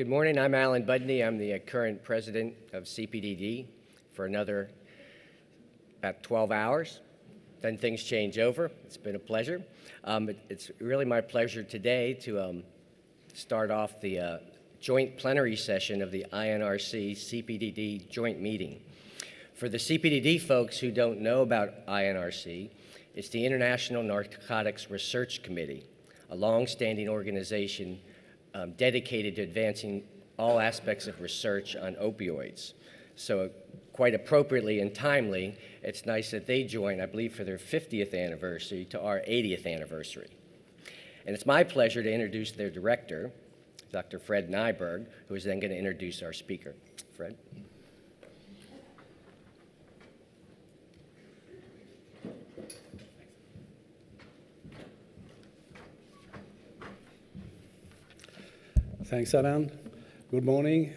Good morning. I'm Alan Budney. I'm the current president of CPDD for another about 12 hours. Then things change over. It's been a pleasure. It's really my pleasure today to start off the joint plenary session of the INRC CPDD joint meeting. For the CPDD folks who don't know about INRC, it's the International Narcotics Research Committee, a long-standing organization dedicated to advancing all aspects of research on opioids. So quite appropriately and timely, it's nice that they join, I believe, for their 50th anniversary to our 80th anniversary. And it's my pleasure to introduce their director, Dr. Fred Nyberg, who is then going to introduce our speaker. Fred? Thanks, Alan. Good morning,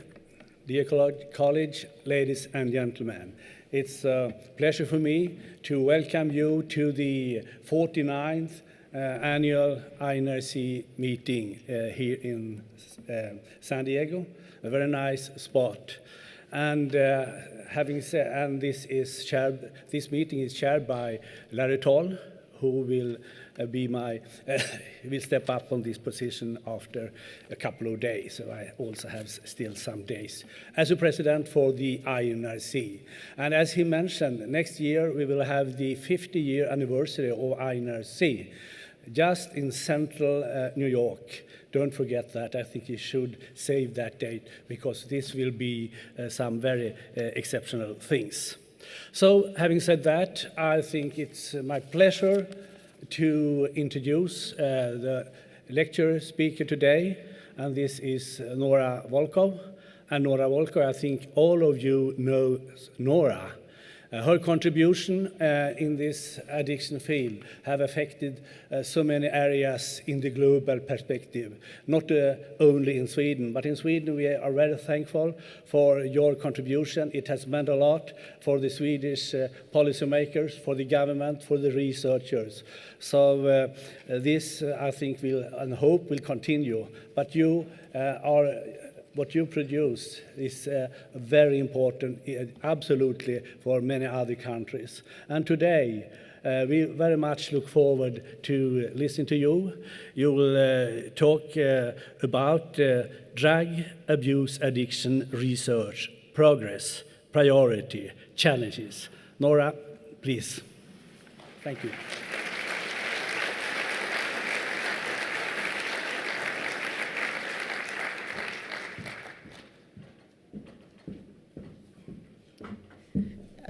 dear college, ladies and gentlemen. It's a pleasure for me to welcome you to the 49th annual INRC meeting here in San Diego, a very nice spot. And having said, and this meeting is chaired by Larry Toll, who will will step up on this position after a couple of days. So I also have still some days as a president for the INRC. And as he mentioned, next year we will have the 50-year anniversary of INRC, just in central New York. Don't forget that. I think you should save that date, because this will be some very exceptional things. So having said that, I think it's my pleasure to introduce the lecture speaker today, and this is Nora Volkow. And Nora Volkow, I think all of you know Nora. Her contribution in this addiction field have affected so many areas in the global perspective, not only in Sweden, but in Sweden we are very thankful for your contribution. It has meant a lot for the Swedish policymakers, for the government, for the researchers. So this, I think, will and hope will continue. But you what you produce is very important, absolutely, for many other countries. And today, we very much look forward to listen to you. You will talk about drug abuse addiction research, progress, priority, challenges. Nora, please. Thank you.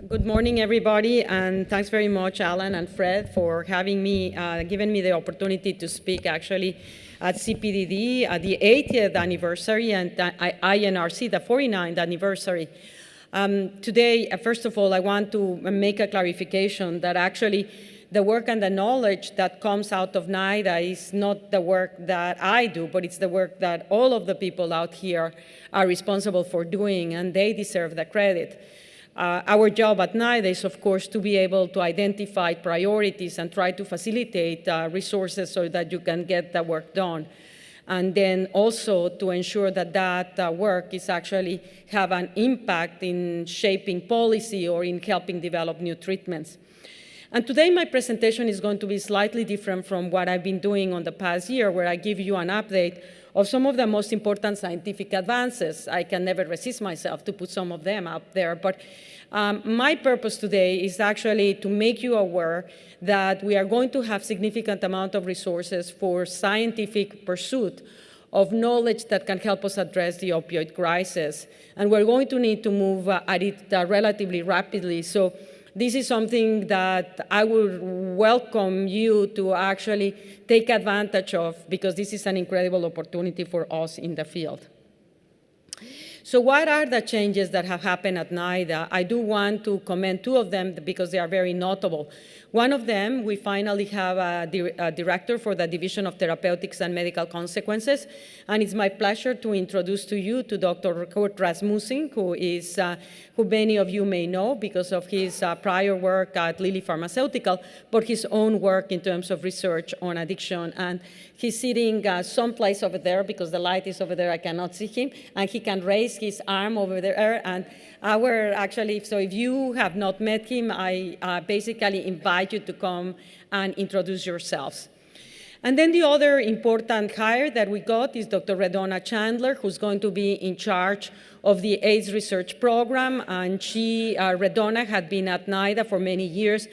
Good morning, everybody, and thanks very much, Alan and Fred, for having me, given me the opportunity to speak actually at CPDD at the 80th anniversary and INRC, the 49th anniversary. Today, first of all, I want to make a clarification that actually the work and the knowledge that comes out of NIDA is not the work that I do, but it's the work that all of the people out here are responsible for doing, and they deserve the credit. Our job at NIDA is, of course, to be able to identify priorities and try to facilitate resources so that you can get the work done. And then also to ensure that that work is actually have an impact in shaping policy or in helping develop new treatments. And today my presentation is going to be slightly different from what I've been doing on the past year, where I give you an update of some of the most important scientific advances. I can never resist myself to put some of them out there. But my purpose today is actually to make you aware that we are going to have significant amount of resources for scientific pursuit of knowledge that can help us address the opioid crisis. And we're going to need to move at it relatively rapidly. So this is something that I would welcome you to actually take advantage of, because this is an incredible opportunity for us in the field. So what are the changes that have happened at NIDA? I do want to comment two of them because they are very notable. One of them, we finally have a director for the Division of Therapeutics and Medical Consequences, and it's my pleasure to introduce to you to Dr. Kurt Rasmussen, who many of you may know because of his prior work at Lilly Pharmaceutical, but his own work in terms of research on addiction. And he's sitting someplace over there because the light is over there, I cannot see him, and he can raise his arm over there. And so if you have not met him, I basically invite you to come and introduce yourselves. And then the other important hire that we got is Dr. Redonna Chandler, who's going to be in charge of the AIDS research program. And Redonna had been at NIDA for many years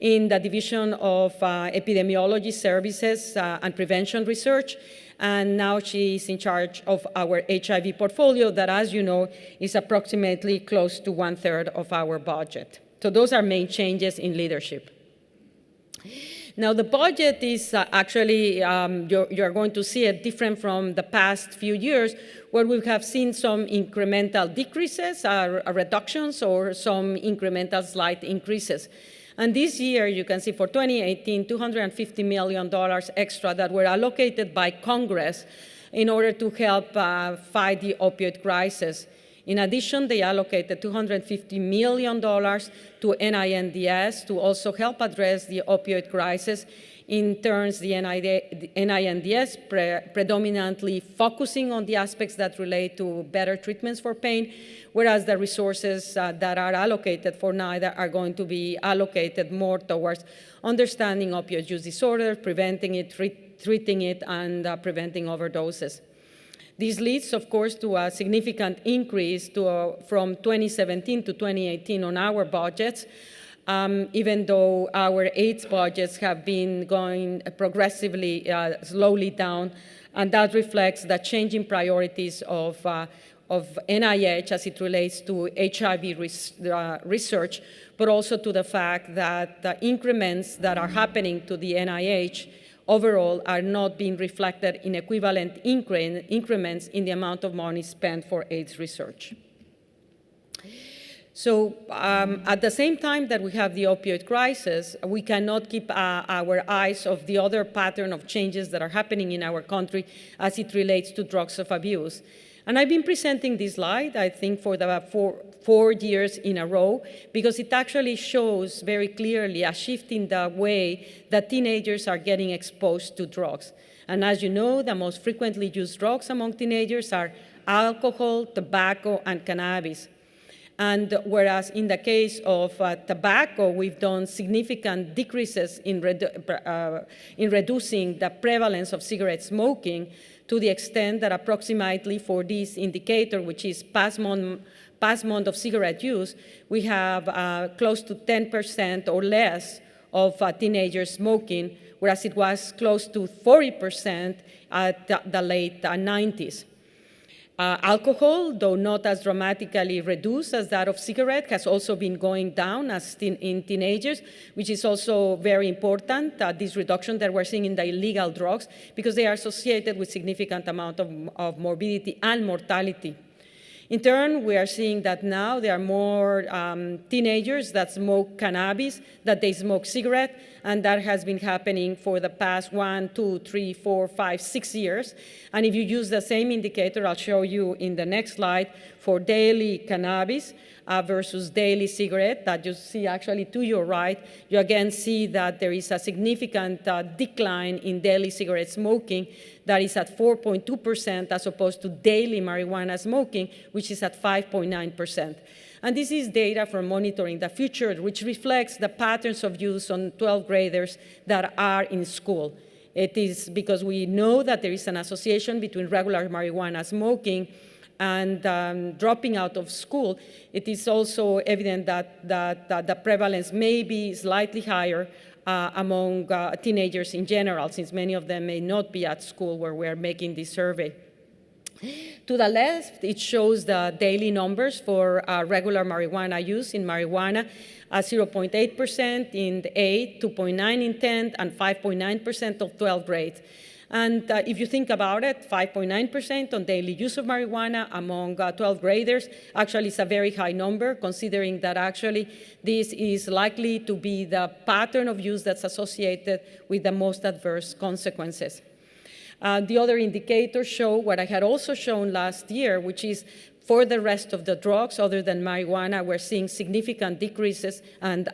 in the Division of Epidemiology Services and Prevention Research. And now she is in charge of our HIV portfolio that, as you know, is approximately close to 1/3 of our budget. So those are main changes in leadership. Now, the budget is actually, you're going to see it different from the past few years, where we have seen some incremental decreases, reductions, or some incremental slight increases. And this year, you can see for 2018, $250 million extra that were allocated by Congress in order to help fight the opioid crisis. In addition, they allocated $250 million to NINDS to also help address the opioid crisis. In turns, the NINDS predominantly focusing on the aspects that relate to better treatments for pain, whereas the resources that are allocated for NIDA are going to be allocated more towards understanding opioid use disorder, preventing it, treating it, and preventing overdoses. This leads, of course, to a significant increase from 2017 to 2018 on our budgets, even though our AIDS budgets have been going progressively slowly down, and that reflects the changing priorities of NIH as it relates to HIV research, but also to the fact that the increments that are happening to the NIH overall are not being reflected in equivalent increments in the amount of money spent for AIDS research. So at the same time that we have the opioid crisis, we cannot keep our eyes off the other pattern of changes that are happening in our country as it relates to drugs of abuse. And I've been presenting this slide, I think, for the four years in a row, because it actually shows very clearly a shift in the way that teenagers are getting exposed to drugs. And as you know, the most frequently used drugs among teenagers are alcohol, tobacco, and cannabis. And whereas in the case of tobacco, we've done significant decreases in reducing the prevalence of cigarette smoking, to the extent that approximately for this indicator, which is past month of cigarette use, we have close to 10% or less of teenagers smoking, whereas it was close to 40% at the late 90s. Alcohol, though not as dramatically reduced as that of cigarette, has also been going down in teenagers, which is also very important, this reduction that we're seeing in the illegal drugs, because they are associated with significant amount of morbidity and mortality. In turn, we are seeing that now there are more teenagers that smoke cannabis, that they smoke cigarette, and that has been happening for the past 1, 2, 3, 4, 5, 6 years. And if you use the same indicator, I'll show you in the next slide, for daily cannabis versus daily cigarette, that you see actually to your right, you again see that there is a significant decline in daily cigarette smoking that is at 4.2% as opposed to daily marijuana smoking, which is at 5.9%. And this is data from Monitoring the Future, which reflects the patterns of use on 12th graders that are in school. It is because we know that there is an association between regular marijuana smoking and dropping out of school. It is also evident that the prevalence may be slightly higher among teenagers in general, since many of them may not be at school where we're making this survey. To the left, it shows the daily numbers for regular marijuana use in marijuana, 0.8% in the 8, 2.9 in 10th, and 5.9% of 12th grade. And if you think about it, 5.9% on daily use of marijuana among 12th graders actually is a very high number, considering that actually this is likely to be the pattern of use that's associated with the most adverse consequences. The other indicators show what I had also shown last year, which is for the rest of the drugs other than marijuana, we're seeing significant decreases, and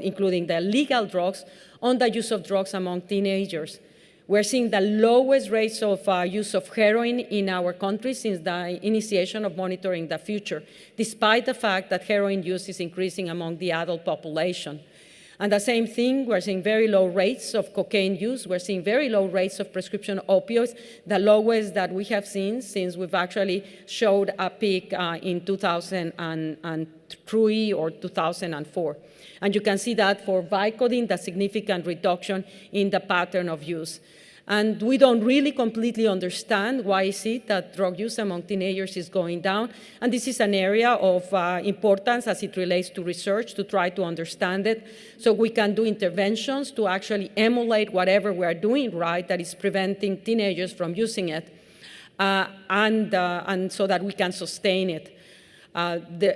including the legal drugs, on the use of drugs among teenagers. We're seeing the lowest rates of use of heroin in our country since the initiation of Monitoring the Future, despite the fact that heroin use is increasing among the adult population. And the same thing, we're seeing very low rates of cocaine use. We're seeing very low rates of prescription opioids, the lowest that we have seen since we've actually showed a peak in 2003 or 2004. And you can see that for Vicodin, the significant reduction in the pattern of use. And we don't really completely understand why is it that drug use among teenagers is going down. And this is an area of importance as it relates to research to try to understand it. So we can do interventions to actually emulate whatever we are doing right that is preventing teenagers from using it, and so that we can sustain it.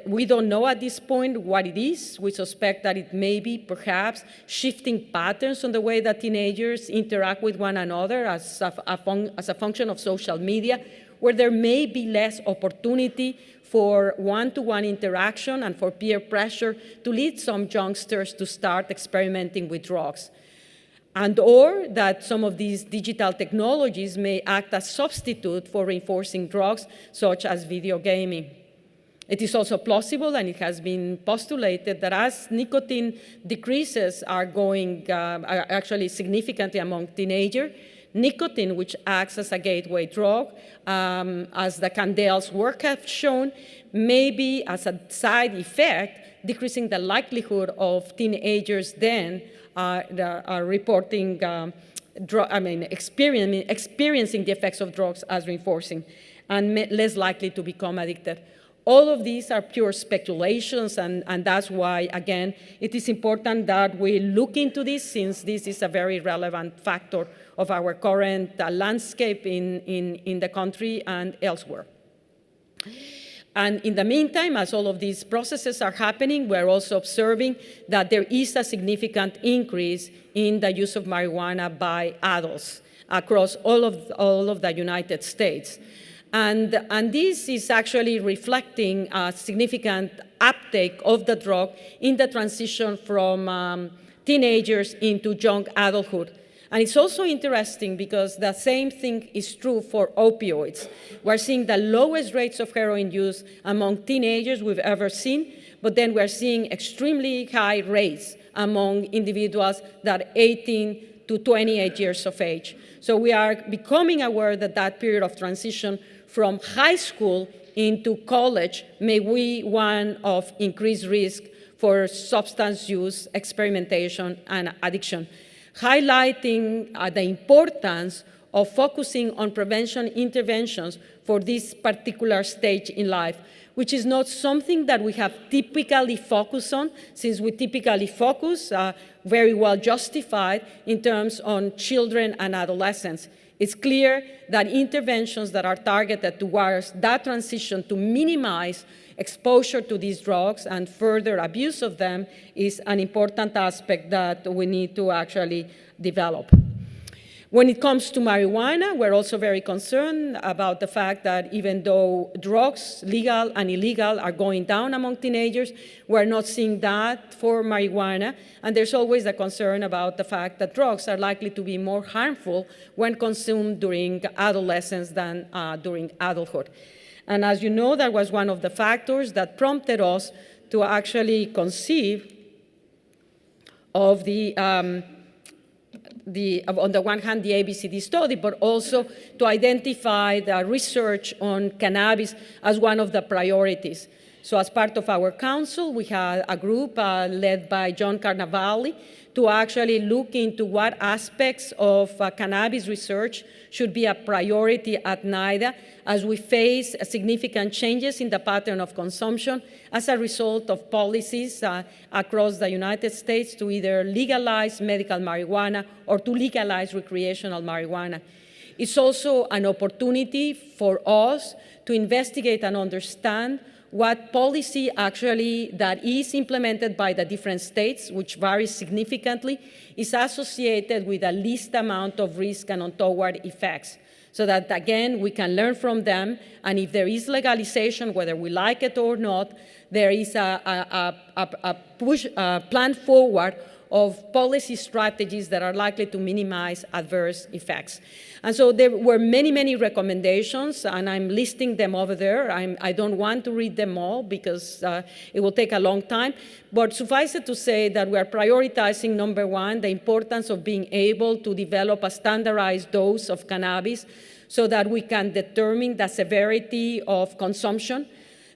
We don't know at this point what it is. We suspect that it may be perhaps shifting patterns on the way that teenagers interact with one another as a function of social media, where there may be less opportunity for one-to-one interaction and for peer pressure to lead some youngsters to start experimenting with drugs. And or that some of these digital technologies may act as substitute for reinforcing drugs, such as video gaming. It is also plausible, and it has been postulated, that as nicotine decreases are actually significantly among teenagers, nicotine, which acts as a gateway drug, as the Candel's work has shown, may be, as a side effect, decreasing the likelihood of teenagers then reporting, experiencing the effects of drugs as reinforcing, and less likely to become addicted. All of these are pure speculations, and that's why, again, it is important that we look into this, since this is a very relevant factor of our current landscape in the country and elsewhere. And in the meantime, as all of these processes are happening, we're also observing that there is a significant increase in the use of marijuana by adults across all of the United States. And this is actually reflecting a significant uptake of the drug in the transition from teenagers into young adulthood. And it's also interesting because the same thing is true for opioids. We're seeing the lowest rates of heroin use among teenagers we've ever seen, but then we're seeing extremely high rates among individuals that are 18 to 28 years of age. So we are becoming aware that that period of transition from high school into college may be one of increased risk for substance use, experimentation, and addiction, highlighting the importance of focusing on prevention interventions for this particular stage in life, which is not something that we have typically focused on, since we typically focus, very well justified, in terms on children and adolescents. It's clear that interventions that are targeted towards that transition to minimize exposure to these drugs and further abuse of them is an important aspect that we need to actually develop. When it comes to marijuana, we're also very concerned about the fact that even though drugs, legal and illegal, are going down among teenagers, we're not seeing that for marijuana. And there's always a concern about the fact that drugs are likely to be more harmful when consumed during adolescence than during adulthood. And as you know, that was one of the factors that prompted us to actually conceive of on the one hand, the ABCD study, but also to identify the research on cannabis as one of the priorities. So as part of our council, we had a group led by John Carnavale to actually look into what aspects of cannabis research should be a priority at NIDA as we face significant changes in the pattern of consumption as a result of policies across the United States to either legalize medical marijuana or to legalize recreational marijuana. It's also an opportunity for us to investigate and understand what policy actually that is implemented by the different states, which varies significantly, is associated with the least amount of risk and untoward effects. So that, again, we can learn from them, and if there is legalization, whether we like it or not, there is a plan forward of policy strategies that are likely to minimize adverse effects. And so there were many, many recommendations, and I'm listing them over there. I don't want to read them all because it will take a long time, but suffice it to say that we are prioritizing, number one, the importance of being able to develop a standardized dose of cannabis so that we can determine the severity of consumption,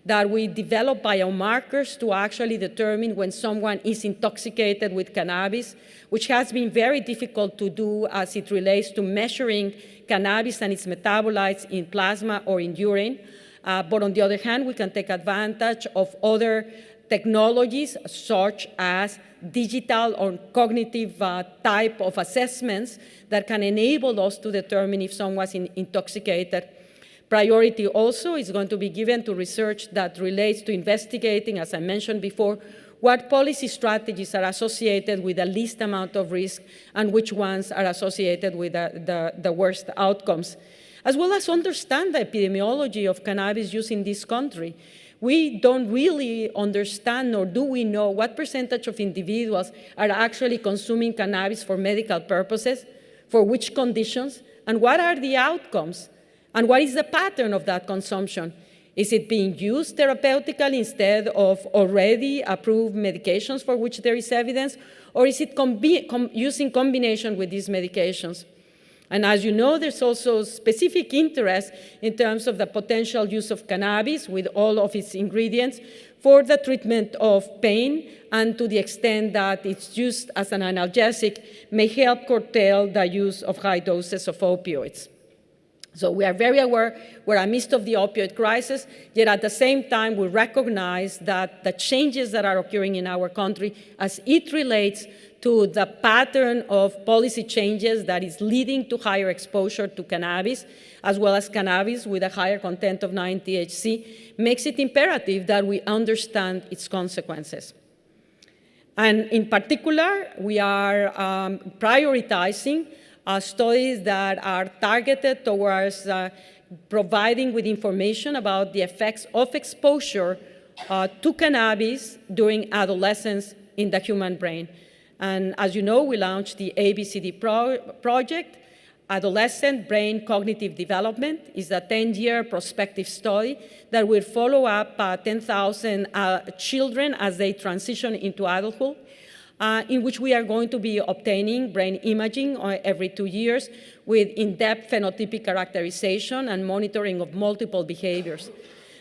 that we develop biomarkers to actually determine when someone is intoxicated with cannabis, which has been very difficult to do as it relates to measuring cannabis and its metabolites in plasma or in urine. But on the other hand, we can take advantage of other technologies such as digital or cognitive type of assessments that can enable us to determine if someone is intoxicated. Priority also is going to be given to research that relates to investigating, as I mentioned before, what policy strategies are associated with the least amount of risk and which ones are associated with the worst outcomes, as well as understand the epidemiology of cannabis use in this country. We don't really understand, nor do we know, what percentage of individuals are actually consuming cannabis for medical purposes, for which conditions, and what are the outcomes. And what is the pattern of that consumption? Is it being used therapeutically instead of already approved medications for which there is evidence? Or is it used in combination with these medications? And as you know, there's also specific interest in terms of the potential use of cannabis with all of its ingredients for the treatment of pain, and to the extent that it's used as an analgesic may help curtail the use of high doses of opioids. So we are very aware we're amidst of the opioid crisis, yet at the same time we recognize that the changes that are occurring in our country as it relates to the pattern of policy changes that is leading to higher exposure to cannabis, as well as cannabis with a higher content of 9-THC, makes it imperative that we understand its consequences. And in particular, we are prioritizing studies that are targeted towards providing with information about the effects of exposure to cannabis during adolescence in the human brain. And as you know, we launched the ABCD project. Adolescent Brain Cognitive Development is a 10-year prospective study that will follow up 10,000 children as they transition into adulthood, in which we are going to be obtaining brain imaging every 2 years with in-depth phenotypic characterization and monitoring of multiple behaviors.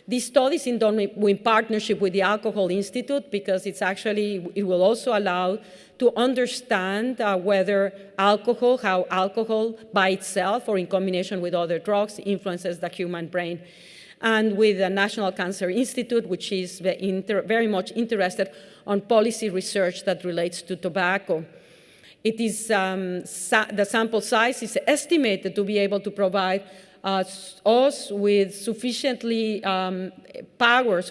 This study is done in partnership with the Alcohol Institute because it will also allow to understand whether how alcohol by itself or in combination with other drugs influences the human brain. And with the National Cancer Institute, which is very much interested on policy research that relates to tobacco. It is, the sample size is estimated to be able to provide us with sufficient power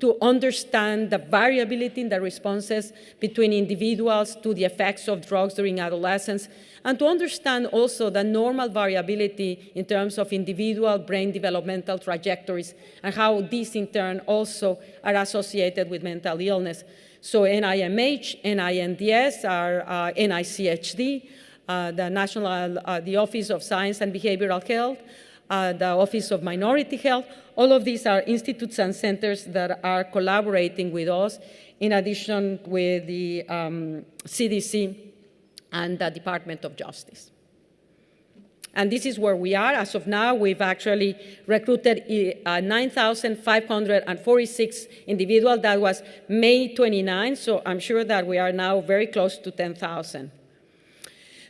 to understand the variability in the responses between individuals to the effects of drugs during adolescence, and to understand also the normal variability in terms of individual brain developmental trajectories and how these in turn also are associated with mental illness. So NIMH, NINDS, are NICHD, the Office of Science and Behavioral Health, the Office of Minority Health. All of these are institutes and centers that are collaborating with us, in addition with the CDC and the Department of Justice. And this is where we are. As of now, we've actually recruited 9,546 individuals. That was May 29, so I'm sure that we are now very close to 10,000.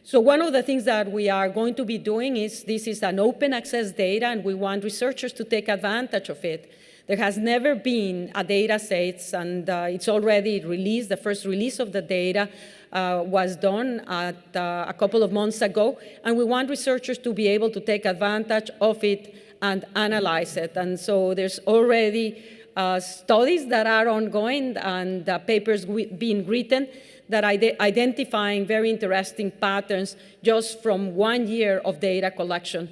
So one of the things that we are going to be doing is, this is an open access data, and we want researchers to take advantage of it. There has never been a data set, and it's already released. The first release of the data was done a couple of months ago, and we want researchers to be able to take advantage of it and analyze it. And so there's already studies that are ongoing and papers being written that are identifying very interesting patterns just from 1 year of data collection.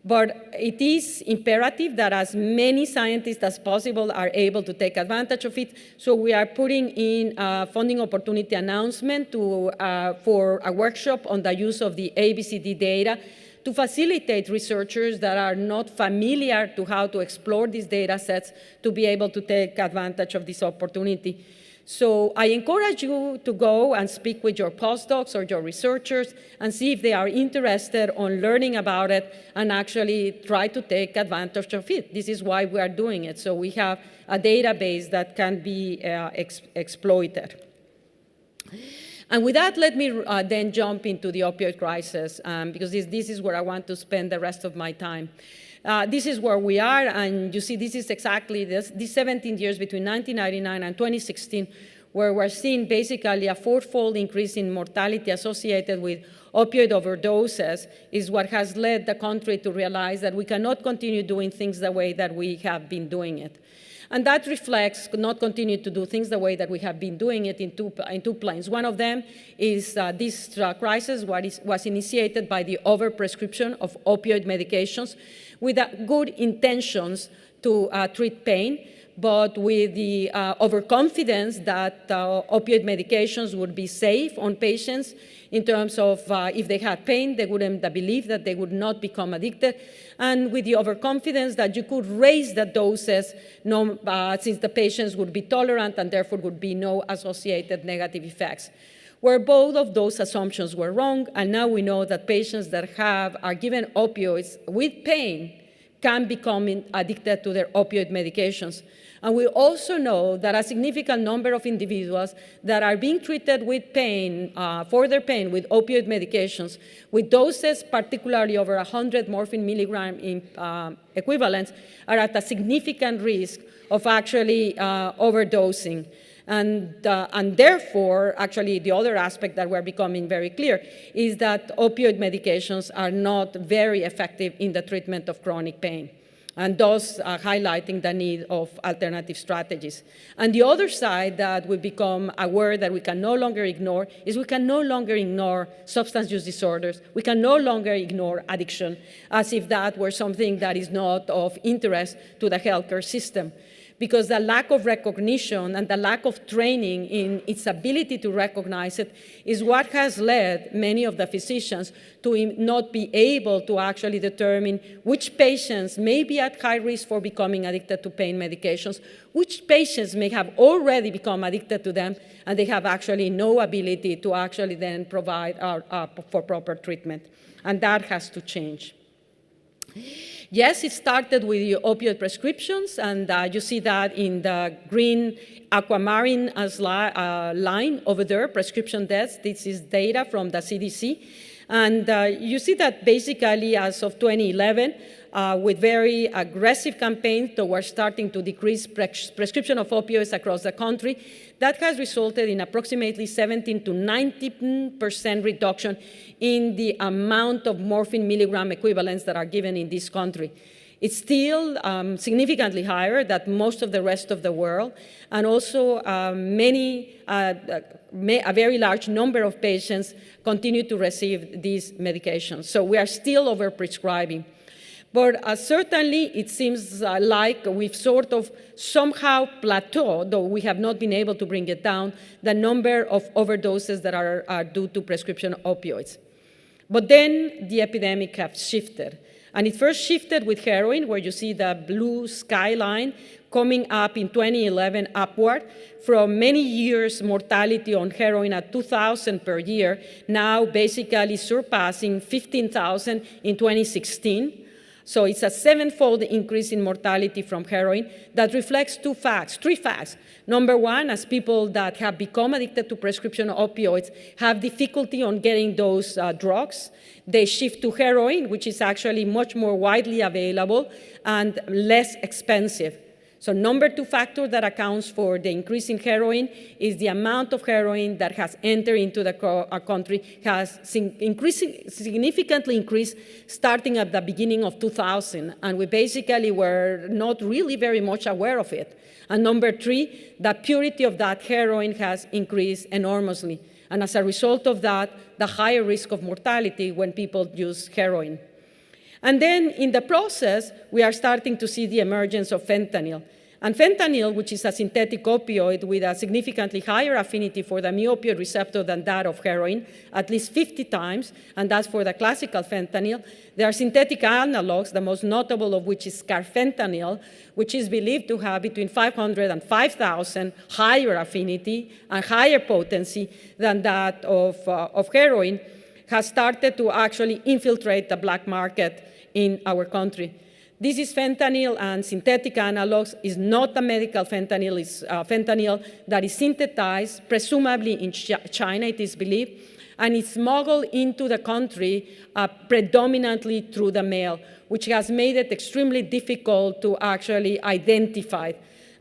But it is imperative that as many scientists as possible are able to take advantage of it. So we are putting in a funding opportunity announcement for a workshop on the use of the ABCD data to facilitate researchers that are not familiar to how to explore these data sets to be able to take advantage of this opportunity. So I encourage you to go and speak with your postdocs or your researchers and see if they are interested on learning about it and actually try to take advantage of it. This is why we are doing it. So we have a database that can be exploited. And with that, let me then jump into the opioid crisis, because this is where I want to spend the rest of my time. This is where we are, and you see this is exactly these 17 years between 1999 and 2016, where we're seeing basically a fourfold increase in mortality associated with opioid overdoses is what has led the country to realize that we cannot continue doing things the way that we have been doing it. And that reflects not continue to do things the way that we have been doing it in two planes. One of them is this crisis was initiated by the overprescription of opioid medications with good intentions to treat pain, but with the overconfidence that opioid medications would be safe on patients in terms of if they had pain, they wouldn't believe that they would not become addicted, and with the overconfidence that you could raise the doses since the patients would be tolerant and therefore would be no associated negative effects. Where both of those assumptions were wrong, and now we know that patients that are given opioids with pain can become addicted to their opioid medications. And we also know that a significant number of individuals that are being treated with pain, for their pain with opioid medications, with doses particularly over 100 morphine milligram equivalents, are at a significant risk of actually overdosing. And therefore, actually, the other aspect that we're becoming very clear is that opioid medications are not very effective in the treatment of chronic pain, and thus highlighting the need of alternative strategies. And the other side that we become aware that we can no longer ignore is we can no longer ignore substance use disorders. We can no longer ignore addiction as if that were something that is not of interest to the healthcare system. Because the lack of recognition and the lack of training in its ability to recognize it is what has led many of the physicians to not be able to actually determine which patients may be at high risk for becoming addicted to pain medications, which patients may have already become addicted to them, and they have actually no ability to actually then provide for proper treatment. And that has to change. Yes, it started with the opioid prescriptions, and you see that in the green aquamarine line over there, prescription deaths. This is data from the CDC. And you see that basically as of 2011, with very aggressive campaigns towards starting to decrease prescription of opioids across the country, that has resulted in approximately 17 to 90% reduction in the amount of morphine milligram equivalents that are given in this country. It's still significantly higher than most of the rest of the world, and also a very large number of patients continue to receive these medications. So we are still overprescribing. But certainly it seems like we've sort of somehow plateaued, though we have not been able to bring it down, the number of overdoses that are due to prescription opioids. But then the epidemic has shifted. And it first shifted with heroin, where you see the blue skyline coming up in 2011 upward from many years mortality on heroin at 2,000 per year, now basically surpassing 15,000 in 2016. So it's a sevenfold increase in mortality from heroin that reflects three facts. Number one, as people that have become addicted to prescription opioids have difficulty on getting those drugs, they shift to heroin, which is actually much more widely available and less expensive. So number two factor that accounts for the increase in heroin is the amount of heroin that has entered into the country has significantly increased starting at the beginning of 2000, and we basically were not really very much aware of it. And number three, the purity of that heroin has increased enormously. And as a result of that, the higher risk of mortality when people use heroin. And then in the process, we are starting to see the emergence of fentanyl. And fentanyl, which is a synthetic opioid with a significantly higher affinity for the mu-opioid receptor than that of heroin, at least 50 times, and that's for the classical fentanyl. There are synthetic analogs, the most notable of which is carfentanil, which is believed to have between 500 and 5,000 higher affinity and higher potency than that of heroin, has started to actually infiltrate the black market in our country. This is fentanyl and synthetic analogs. Is not a medical fentanyl. It's fentanyl that is synthesized, presumably in China, it is believed, and it's smuggled into the country predominantly through the mail, which has made it extremely difficult to actually identify.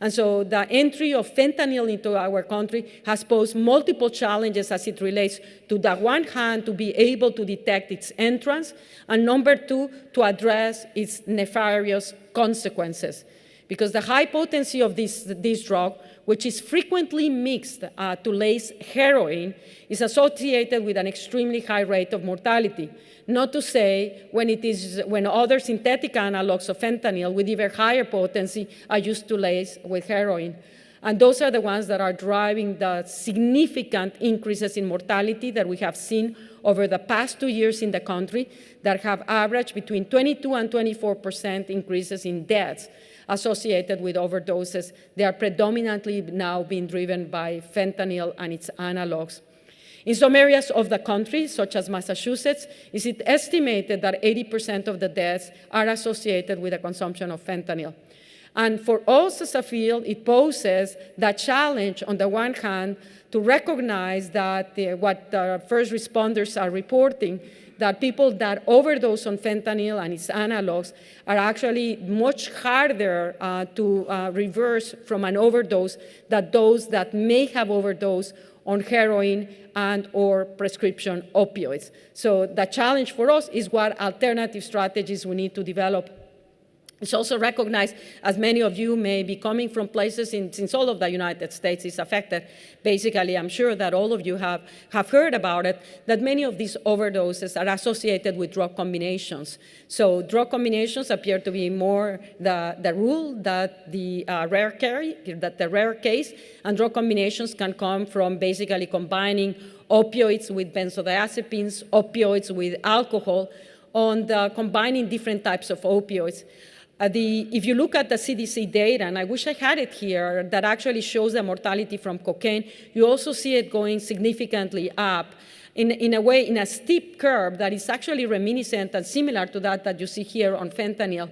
And so the entry of fentanyl into our country has posed multiple challenges as it relates to the one hand to be able to detect its entrance, and number two, to address its nefarious consequences. Because the high potency of this drug, which is frequently mixed to lace heroin, is associated with an extremely high rate of mortality. Not to say when other synthetic analogs of fentanyl with even higher potency are used to lace with heroin. And those are the ones that are driving the significant increases in mortality that we have seen over the past 2 years in the country, that have averaged between 22 and 24% increases in deaths associated with overdoses. They are predominantly now being driven by fentanyl and its analogs. In some areas of the country, such as Massachusetts, it is estimated that 80% of the deaths are associated with the consumption of fentanyl. And for us as a field, it poses the challenge, on the one hand, to recognize that what the first responders are reporting, that people that overdose on fentanyl and its analogs are actually much harder to reverse from an overdose than those that may have overdosed on heroin and or prescription opioids. So the challenge for us is what alternative strategies we need to develop. It's also recognized, as many of you may be coming from places since all of the United States is affected. Basically, I'm sure that all of you have heard about it, that many of these overdoses are associated with drug combinations. So drug combinations appear to be more the rule that the rare case, and drug combinations can come from basically combining opioids with benzodiazepines, opioids with alcohol, on combining different types of opioids. If you look at the CDC data, and I wish I had it here, that actually shows the mortality from cocaine, you also see it going significantly up in a way, in a steep curve that is actually reminiscent and similar to that you see here on fentanyl,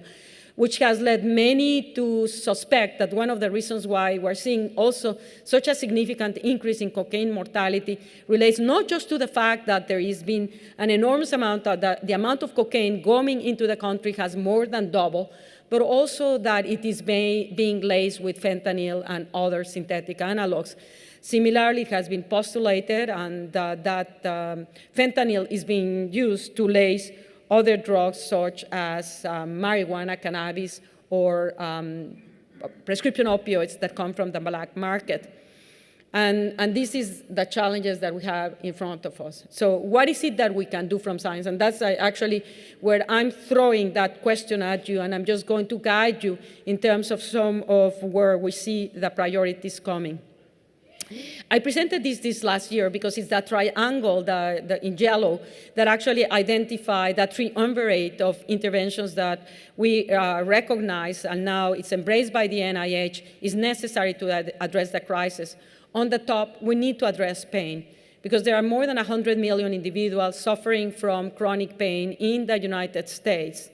which has led many to suspect that one of the reasons why we're seeing also such a significant increase in cocaine mortality relates not just to the fact that there has been an enormous amount of the amount of cocaine going into the country has more than doubled, but also that it is being laced with fentanyl and other synthetic analogs. Similarly, it has been postulated and that fentanyl is being used to lace other drugs such as marijuana, cannabis, or prescription opioids that come from the black market. And this is the challenges that we have in front of us. So what is it that we can do from science? And that's actually where I'm throwing that question at you, and I'm just going to guide you in terms of some of where we see the priorities coming. I presented this last year because it's that triangle in yellow that actually identified that triumvirate of interventions that we recognize, and now it's embraced by the NIH, is necessary to address the crisis. On the top, we need to address pain, because there are more than 100 million individuals suffering from chronic pain in the United States,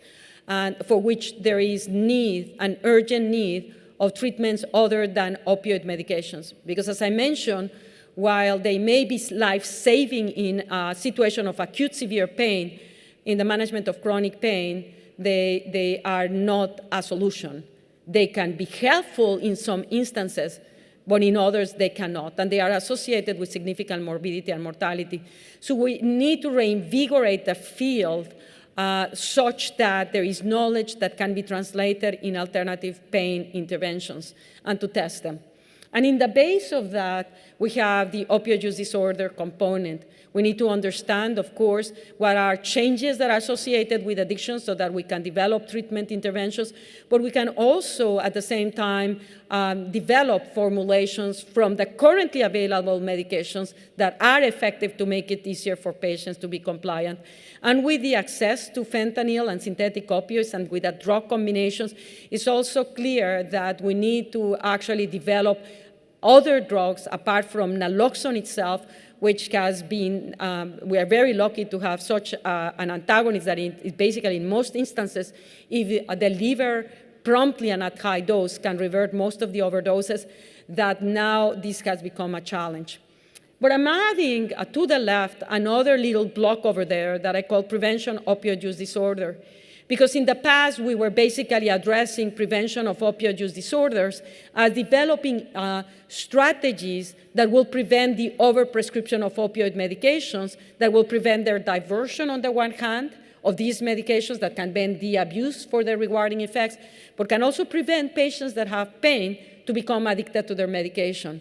and for which there is an urgent need of treatments other than opioid medications. Because as I mentioned, while they may be life-saving in a situation of acute severe pain, in the management of chronic pain, they are not a solution. they can be helpful in some instances, but in others they cannot, and they are associated with significant morbidity and mortality. So we need to reinvigorate the field such that there is knowledge that can be translated in alternative pain interventions and to test them. And in the base of that, we have the opioid use disorder component. We need to understand, of course, what are changes that are associated with addiction so that we can develop treatment interventions, but we can also, at the same time, develop formulations from the currently available medications that are effective to make it easier for patients to be compliant. And with the access to fentanyl and synthetic opioids and with the drug combinations, it's also clear that we need to actually develop other drugs apart from naloxone itself, which has been, we are very lucky to have such an antagonist that is basically in most instances, if the liver promptly and at high dose can revert most of the overdoses, that now this has become a challenge. But I'm adding to the left another little block over there that I call prevention opioid use disorder. Because in the past, we were basically addressing prevention of opioid use disorders as developing strategies that will prevent the overprescription of opioid medications, that will prevent their diversion on the one hand of these medications that can then be abused for their rewarding effects, but can also prevent patients that have pain to become addicted to their medication.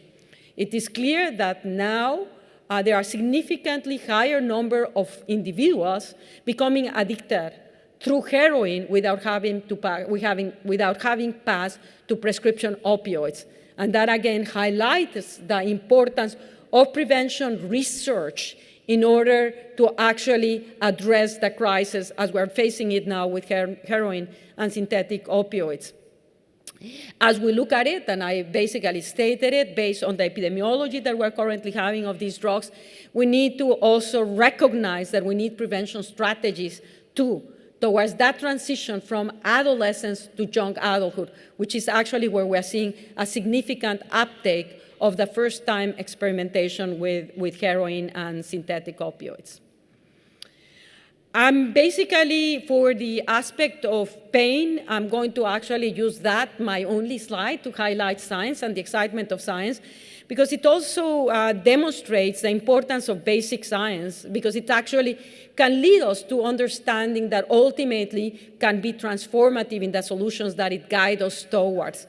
It is clear that now there are significantly higher number of individuals becoming addicted through heroin without having passed to prescription opioids. And that again highlights the importance of prevention research in order to actually address the crisis as we're facing it now with heroin and synthetic opioids. As we look at it, and I basically stated it based on the epidemiology that we're currently having of these drugs, we need to also recognize that we need prevention strategies too, towards that transition from adolescence to young adulthood, which is actually where we're seeing a significant uptake of the first-time experimentation with heroin and synthetic opioids. I'm basically, for the aspect of pain, I'm going to actually use that, my only slide, to highlight science and the excitement of science, because it also demonstrates the importance of basic science, because it actually can lead us to understanding that ultimately can be transformative in the solutions that it guides us towards.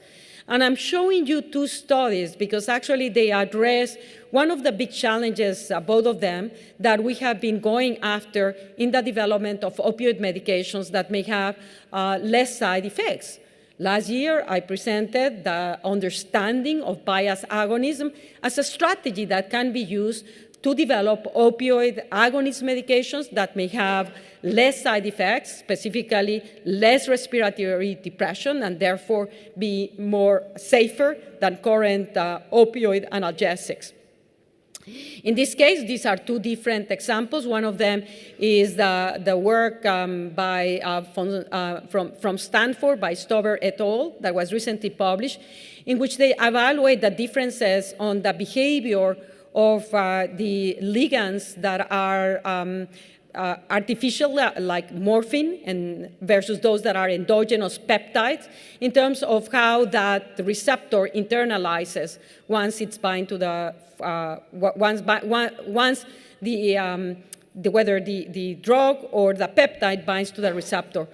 And I'm showing you two studies because actually they address one of the big challenges, both of them, that we have been going after in the development of opioid medications that may have less side effects. Last year, I presented the understanding of bias agonism as a strategy that can be used to develop opioid agonist medications that may have less side effects, specifically less respiratory depression, and therefore be more safer than current opioid analgesics. In this case, these are two different examples. One of them is the work from Stanford by Stover et al. That was recently published, in which they evaluate the differences on the behavior of the ligands that are artificial, like morphine, and versus those that are endogenous peptides, in terms of how that receptor internalizes once it's bind to the whether the drug or the peptide binds to the receptor.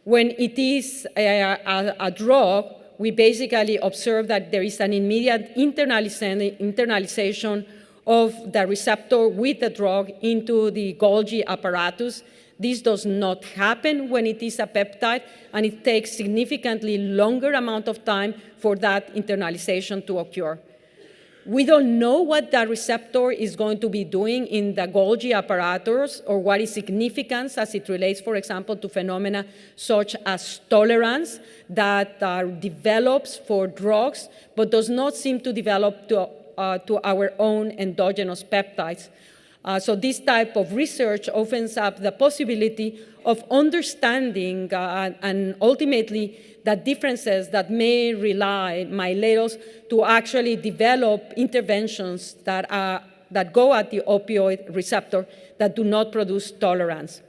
When it is a drug, we basically observe that there is an immediate internalization of the receptor with the drug into the Golgi apparatus. This does not happen when it is a peptide, and it takes significantly longer amount of time for that internalization to occur. We don't know what the receptor is going to be doing in the Golgi apparatus or what is significance as it relates, for example, to phenomena such as tolerance that develops for drugs but does not seem to develop to our own endogenous peptides. So this type of research opens up the possibility of understanding and ultimately the differences that may lead us to actually develop interventions that go at the opioid receptor that do not produce tolerance.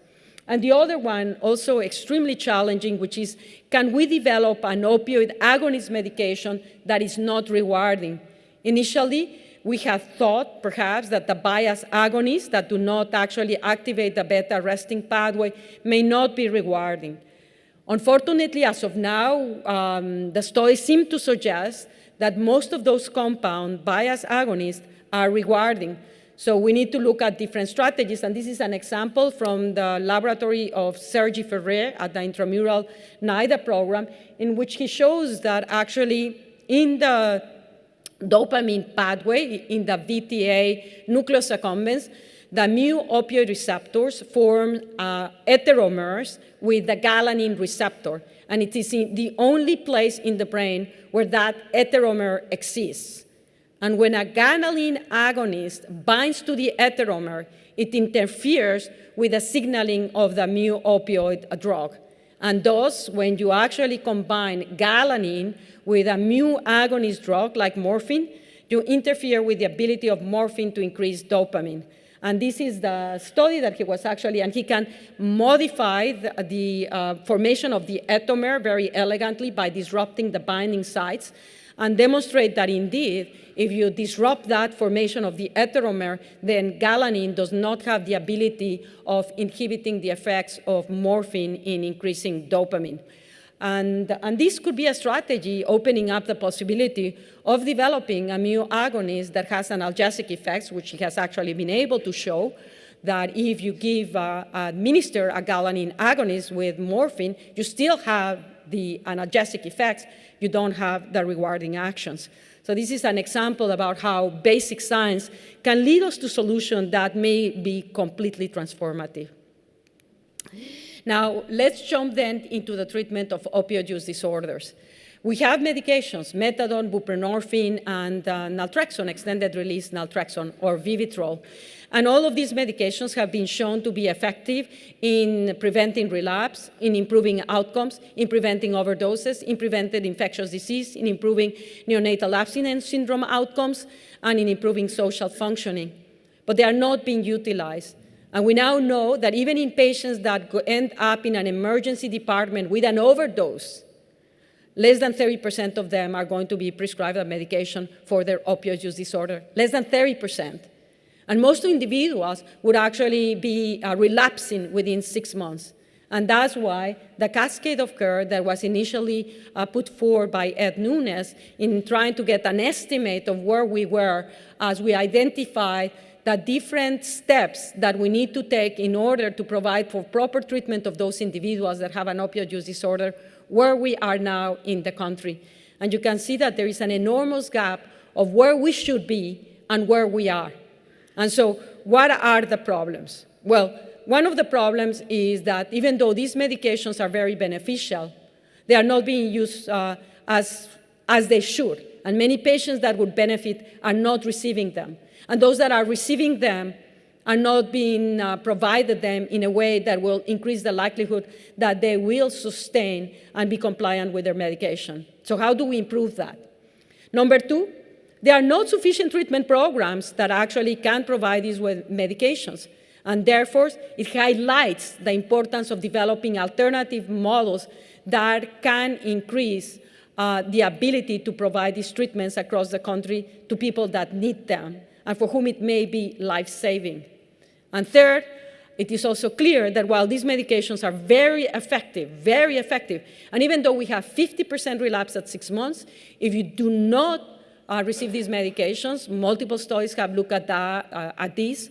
And the other one, also extremely challenging, which is, can we develop an opioid agonist medication that is not rewarding? Initially, we have thought, perhaps, that the bias agonists that do not actually activate the beta-arresting pathway may not be rewarding. Unfortunately, as of now, the studies seem to suggest that most of those compound bias agonists are rewarding. So we need to look at different strategies, and this is an example from the laboratory of Sergi Ferrer at the intramural NIDA program, in which he shows that actually in the dopamine pathway, in the VTA nucleus accumbens, the mu opioid receptors form heteromers with the galanine receptor, and it is the only place in the brain where that heteromer exists. And when a galanine agonist binds to the heteromer, it interferes with the signaling of the mu opioid drug. And thus, when you actually combine galanine with a mu agonist drug like morphine, you interfere with the ability of morphine to increase dopamine. And this is the study that he was actually, and he can modify the formation of the heteromer very elegantly by disrupting the binding sites, and demonstrate that indeed, if you disrupt that formation of the heteromer, then galanine does not have the ability of inhibiting the effects of morphine in increasing dopamine. And this could be a strategy opening up the possibility of developing a mu agonist that has analgesic effects, which he has actually been able to show that if you administer a galanine agonist with morphine, you still have the analgesic effects, you don't have the rewarding actions. So this is an example about how basic science can lead us to solutions that may be completely transformative. Now, let's jump then into the treatment of opioid use disorders. We have medications, methadone, buprenorphine, and naltrexone, extended-release naltrexone, or Vivitrol. And all of these medications have been shown to be effective in preventing relapse, in improving outcomes, in preventing overdoses, in preventing infectious disease, in improving neonatal abstinence syndrome outcomes, and in improving social functioning. But they are not being utilized. And we now know that even in patients that end up in an emergency department with an overdose, less than 30% of them are going to be prescribed a medication for their opioid use disorder, less than 30%. And most individuals would actually be relapsing within 6 months. And that's why the cascade of care that was initially put forward by Ed Nunes in trying to get an estimate of where we were as we identified the different steps that we need to take in order to provide for proper treatment of those individuals that have an opioid use disorder, where we are now in the country. And you can see that there is an enormous gap of where we should be and where we are. And so what are the problems? Well, one of the problems is that even though these medications are very beneficial, they are not being used as they should. And many patients that would benefit are not receiving them. And those that are receiving them are not being provided them in a way that will increase the likelihood that they will sustain and be compliant with their medication. So how do we improve that? Number two, there are not sufficient treatment programs that actually can provide these with medications. And therefore, it highlights the importance of developing alternative models that can increase the ability to provide these treatments across the country to people that need them and for whom it may be life-saving. And third, it is also clear that while these medications are very effective, and even though we have 50% relapse at 6 months, if you do not receive these medications, multiple studies have looked at this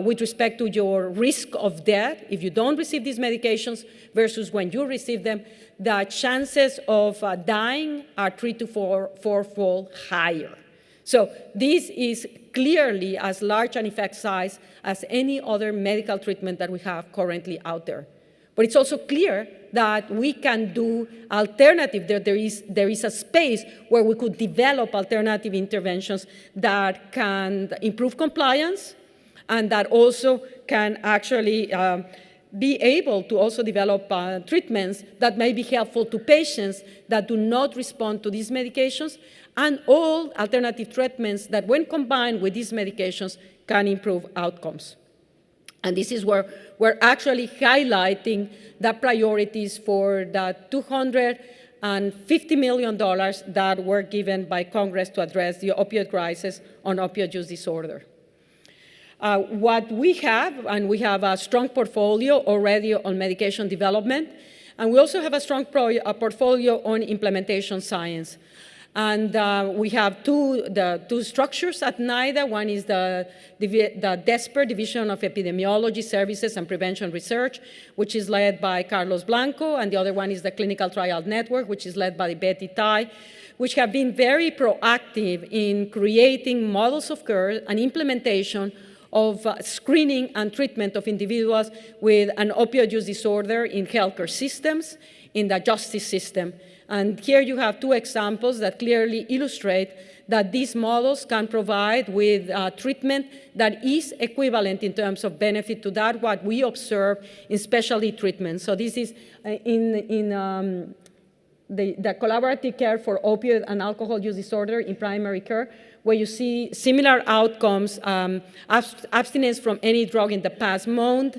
with respect to your risk of death. If you don't receive these medications versus when you receive them, the chances of dying are 3 to 4-fold higher. So this is clearly as large an effect size as any other medical treatment that we have currently out there. But it's also clear that we can do alternative, that there is a space where we could develop alternative interventions that can improve compliance and that also can actually be able to also develop treatments that may be helpful to patients that do not respond to these medications, and all alternative treatments that when combined with these medications can improve outcomes. And this is where we're actually highlighting the priorities for the $250 million that were given by Congress to address the opioid crisis on opioid use disorder. What we have, and we have a strong portfolio already on medication development, and we also have a strong portfolio on implementation science. And we have two structures at NIDA. One is the DESPER, Division of Epidemiology Services and Prevention Research, which is led by Carlos Blanco, and the other one is the Clinical Trial Network, which is led by Betty Tai, which have been very proactive in creating models of care and implementation of screening and treatment of individuals with an opioid use disorder in healthcare systems, in the justice system. And here you have two examples that clearly illustrate that these models can provide with treatment that is equivalent in terms of benefit to that what we observe in specialty treatment. So this is in the collaborative care for opioid and alcohol use disorder in primary care, where you see similar outcomes, abstinence from any drug in the past month,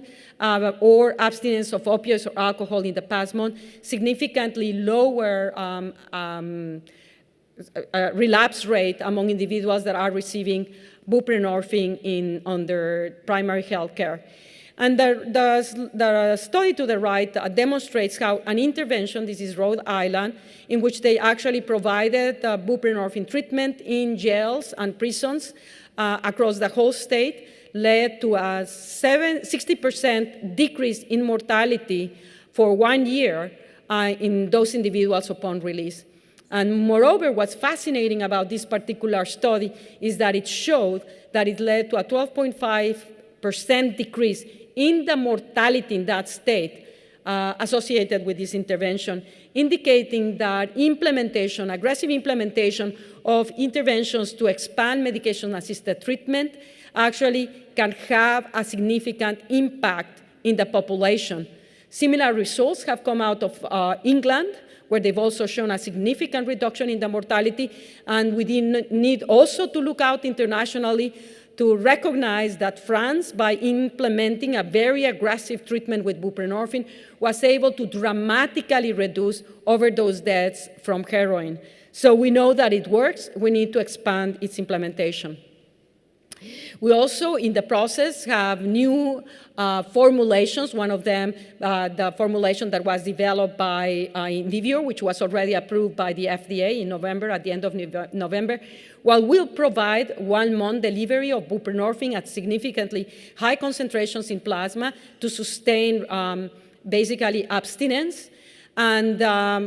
or abstinence of opioids or alcohol in the past month, significantly lower relapse rate among individuals that are receiving buprenorphine on their primary health care. And the study to the right demonstrates how an intervention, this is Rhode Island, in which they actually provided buprenorphine treatment in jails and prisons across the whole state, led to a 60% decrease in mortality for 1 year in those individuals upon release. And moreover, what's fascinating about this particular study is that it showed that it led to a 12.5% decrease in the mortality in that state associated with this intervention, indicating that implementation, aggressive implementation of interventions to expand medication-assisted treatment actually can have a significant impact in the population. Similar results have come out of England, where they've also shown a significant reduction in the mortality, and we need also to look out internationally to recognize that France, by implementing a very aggressive treatment with buprenorphine, was able to dramatically reduce overdose deaths from heroin. So we know that it works. We need to expand its implementation. We also, in the process, have new formulations. One of them, the formulation that was developed by Indivior, which was already approved by the FDA in November, at the end of November, will provide 1 month delivery of buprenorphine at significantly high concentrations in plasma to sustain basically abstinence, and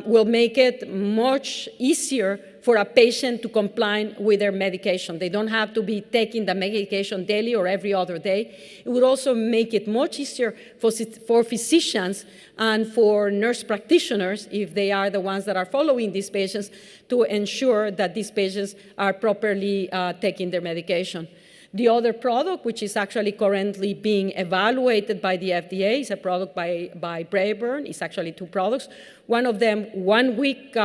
will make it much easier for a patient to comply with their medication. They don't have to be taking the medication daily or every other day. It would also make it much easier for physicians and for nurse practitioners, if they are the ones that are following these patients, to ensure that these patients are properly taking their medication. The other product, which is actually currently being evaluated by the FDA, is a product by Braeburn. It's actually 2 products. One of them, 1 week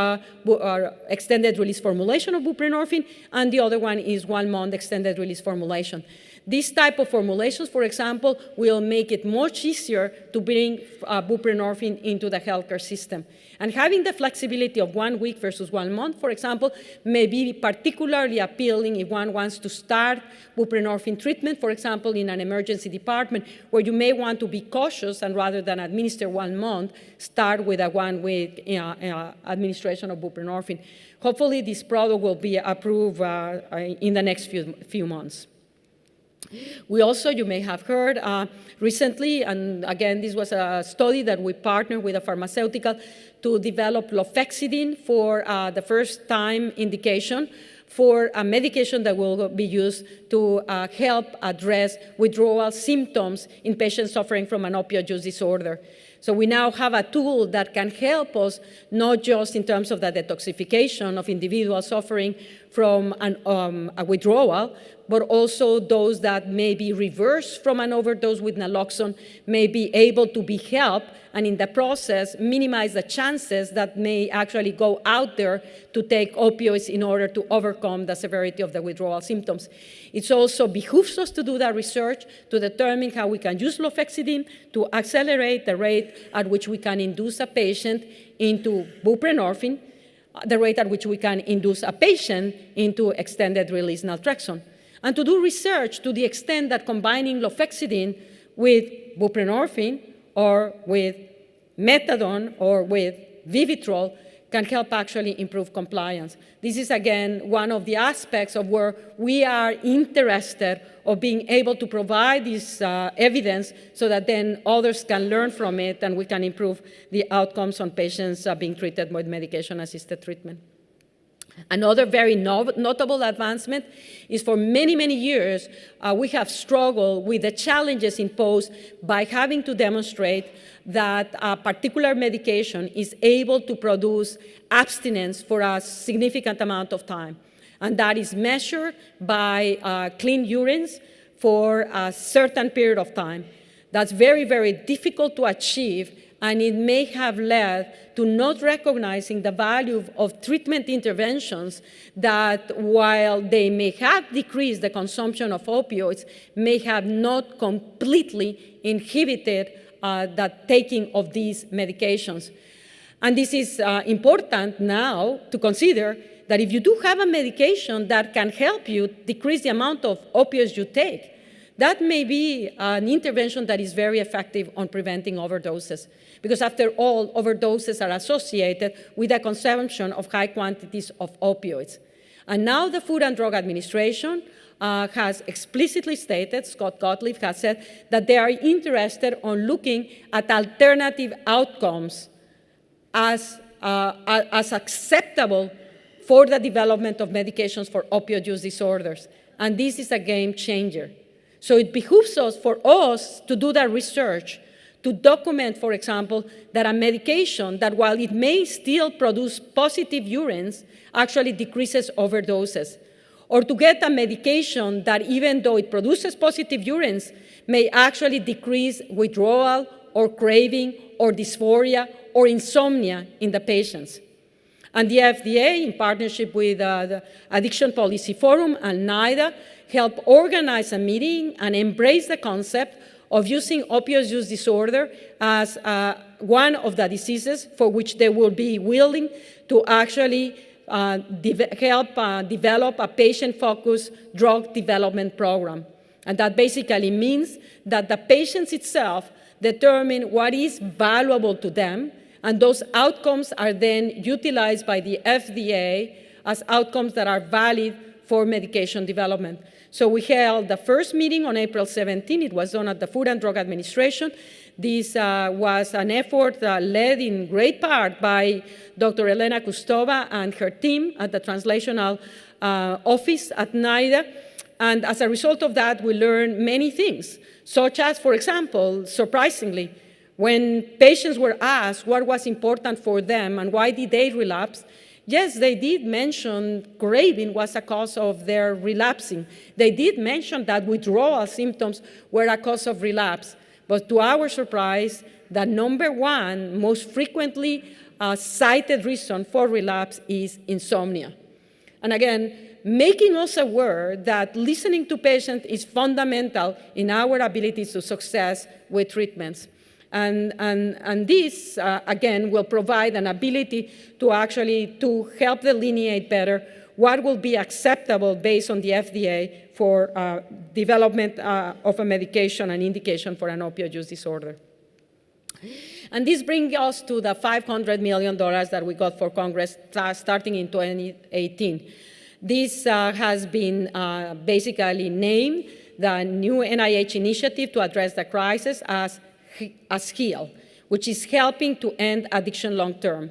extended release formulation of buprenorphine, and the other one is 1 month extended release formulation. This type of formulations, for example, will make it much easier to bring buprenorphine into the healthcare system. And having the flexibility of 1 week versus 1 month, for example, may be particularly appealing if one wants to start buprenorphine treatment, for example, in an emergency department, where you may want to be cautious and rather than administer 1 month, start with a 1 week administration of buprenorphine. Hopefully, this product will be approved in the next few months. We also, you may have heard recently, and again, this was a study that we partnered with a pharmaceutical to develop lofexidine for the first time indication for a medication that will be used to help address withdrawal symptoms in patients suffering from an opioid use disorder. So we now have a tool that can help us, not just in terms of the detoxification of individuals suffering from a withdrawal, but also those that may be reversed from an overdose with naloxone may be able to be helped, and in the process minimize the chances that may actually go out there to take opioids in order to overcome the severity of the withdrawal symptoms. It also behooves us to do that research to determine how we can use lofexidine to accelerate the rate at which we can induce a patient into buprenorphine, the rate at which we can induce a patient into extended release naltrexone, and to do research to the extent that combining lofexidine with buprenorphine or with methadone or with Vivitrol can help actually improve compliance. This is, again, one of the aspects of where we are interested of being able to provide this evidence so that then others can learn from it and we can improve the outcomes on patients being treated with medication-assisted treatment. Another very notable advancement is for many, many years, we have struggled with the challenges imposed by having to demonstrate that a particular medication is able to produce abstinence for a significant amount of time. And that is measured by clean urines for a certain period of time. That's very, very difficult to achieve, and it may have led to not recognizing the value of treatment interventions that, while they may have decreased the consumption of opioids, may have not completely inhibited the taking of these medications. And this is important now to consider that if you do have a medication that can help you decrease the amount of opioids you take, that may be an intervention that is very effective on preventing overdoses. Because after all, overdoses are associated with the consumption of high quantities of opioids. And now the Food and Drug Administration has explicitly stated, Scott Gottlieb has said, that they are interested on looking at alternative outcomes as acceptable for the development of medications for opioid use disorders. And this is a game changer. So it behooves us for us to do that research, to document, for example, that a medication that while it may still produce positive urines, actually decreases overdoses. Or to get a medication that even though it produces positive urines, may actually decrease withdrawal or craving or dysphoria or insomnia in the patients. And the FDA, in partnership with the Addiction Policy Forum and NIDA, helped organize a meeting and embrace the concept of using opioid use disorder as one of the diseases for which they will be willing to actually help develop a patient-focused drug development program. And that basically means that the patients itself determine what is valuable to them, and those outcomes are then utilized by the FDA as outcomes that are valid for medication development. So we held the first meeting on April 17. It was done at the Food and Drug Administration. This was an effort led in great part by Dr. Elena Kustova and her team at the Translational Office at NIDA. And as a result of that, we learned many things, such as, for example, surprisingly, when patients were asked what was important for them and why did they relapse, yes, they did mention craving was a cause of their relapsing. They did mention that withdrawal symptoms were a cause of relapse. But to our surprise, the number one most frequently cited reason for relapse is insomnia. And again, making us aware that listening to patients is fundamental in our ability to success with treatments. And this, again, will provide an ability to actually to help delineate better what will be acceptable based on the FDA for development of a medication and indication for an opioid use disorder. And this brings us to the $500 million that we got for Congress starting in 2018. This has been basically named the new NIH initiative to address the crisis as HEAL, which is helping to end addiction long-term.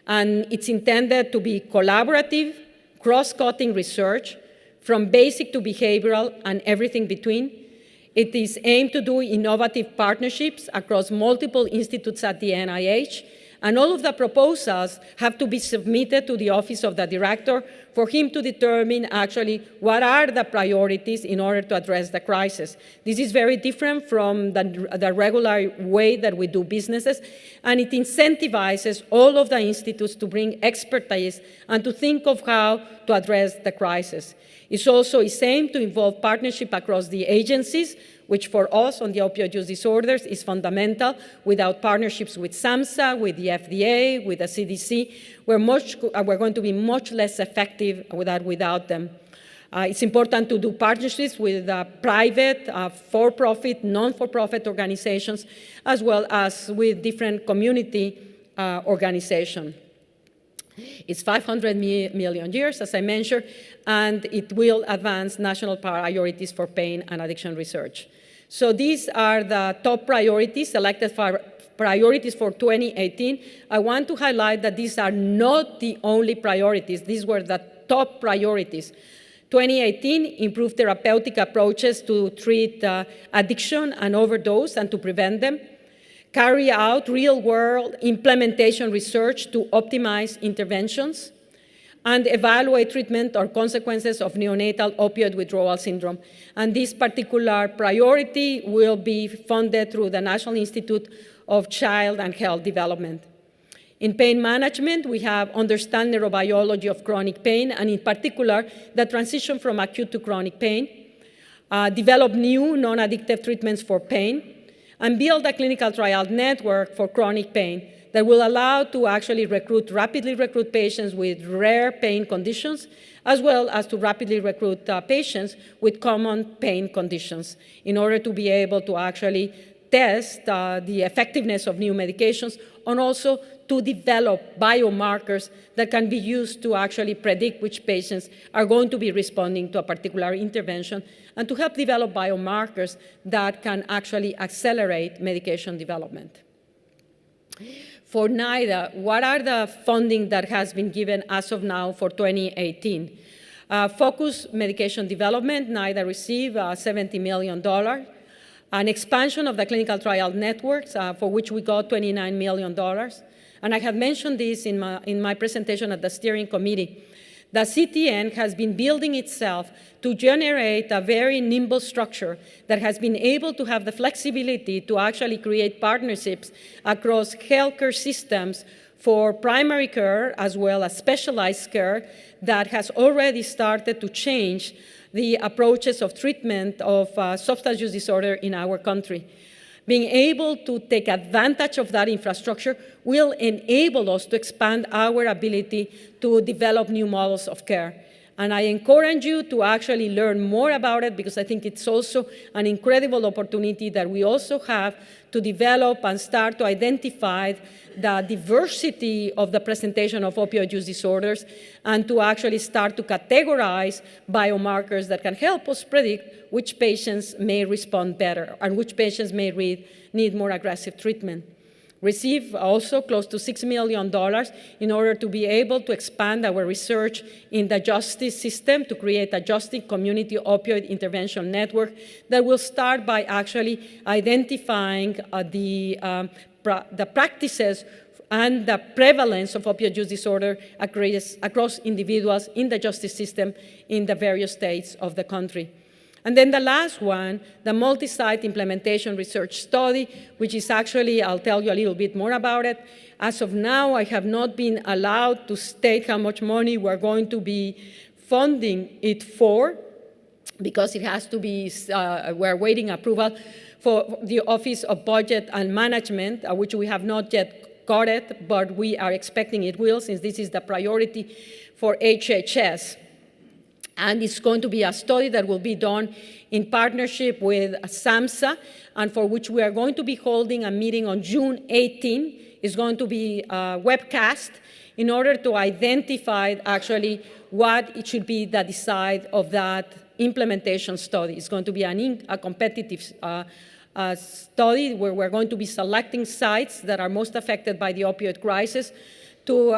And it's intended to be collaborative, cross-cutting research from basic to behavioral and everything between. It is aimed to do innovative partnerships across multiple institutes at the NIH And all of the proposals have to be submitted to the Office of the Director for him to determine actually what are the priorities in order to address the crisis. This is very different from the regular way that we do businesses, and it incentivizes all of the institutes to bring expertise and to think of how to address the crisis. It's also aimed to involve partnership across the agencies, which for us on the opioid use disorders is fundamental. Without partnerships with SAMHSA, with the FDA, with the CDC, we're going to be much less effective without them. It's important to do partnerships with private, for-profit, non-for-profit organizations, as well as with different community organizations. It's 500 million years, as I mentioned, and it will advance national priorities for pain and addiction research. So these are the top priorities selected for priorities for 2018. I want to highlight that these are not the only priorities. These were the top priorities. 2018, improve therapeutic approaches to treat addiction and overdose and to prevent them. Carry out real-world implementation research to optimize interventions, and evaluate treatment or consequences of neonatal opioid withdrawal syndrome. And this particular priority will be funded through the National Institute of Child and Health Development. In pain management, we have understand neurobiology of chronic pain, and in particular, the transition from acute to chronic pain, develop new non-addictive treatments for pain, and build a clinical trial network for chronic pain that will allow to actually rapidly recruit patients with rare pain conditions, as well as to rapidly recruit patients with common pain conditions in order to be able to actually test the effectiveness of new medications, and also to develop biomarkers that can be used to actually predict which patients are going to be responding to a particular intervention, and to help develop biomarkers that can actually accelerate medication development. For NIDA, what are the funding that has been given as of now for 2018? Focus medication development, NIDA received $70 million. An expansion of the clinical trial networks, for which we got $29 million. And I have mentioned this in my presentation at the steering committee. The CTN has been building itself to generate a very nimble structure that has been able to have the flexibility to actually create partnerships across healthcare systems for primary care as well as specialized care that has already started to change the approaches of treatment of substance use disorder in our country. Being able to take advantage of that infrastructure will enable us to expand our ability to develop new models of care. And I encourage you to actually learn more about it, because I think it's also an incredible opportunity that we also have to develop and start to identify the diversity of the presentation of opioid use disorders, and to actually start to categorize biomarkers that can help us predict which patients may respond better and which patients may need more aggressive treatment. Receive also close to $6 million in order to be able to expand our research in the justice system to create a justice community opioid intervention network that will start by actually identifying the practices and the prevalence of opioid use disorder across individuals in the justice system in the various states of the country. And then the last one, the multi-site implementation research study, which is actually, I'll tell you a little bit more about it. As of now, I have not been allowed to state how much money we're going to be funding it for, because it has to be, we're waiting approval for the Office of Budget and Management, which we have not yet got it, but we are expecting it will, since this is the priority for HHS. And it's going to be a study that will be done in partnership with SAMHSA, and for which we are going to be holding a meeting on June 18. It's going to be a webcast in order to identify actually what it should be the design of that implementation study. It's going to be a competitive study where we're going to be selecting sites that are most affected by the opioid crisis, to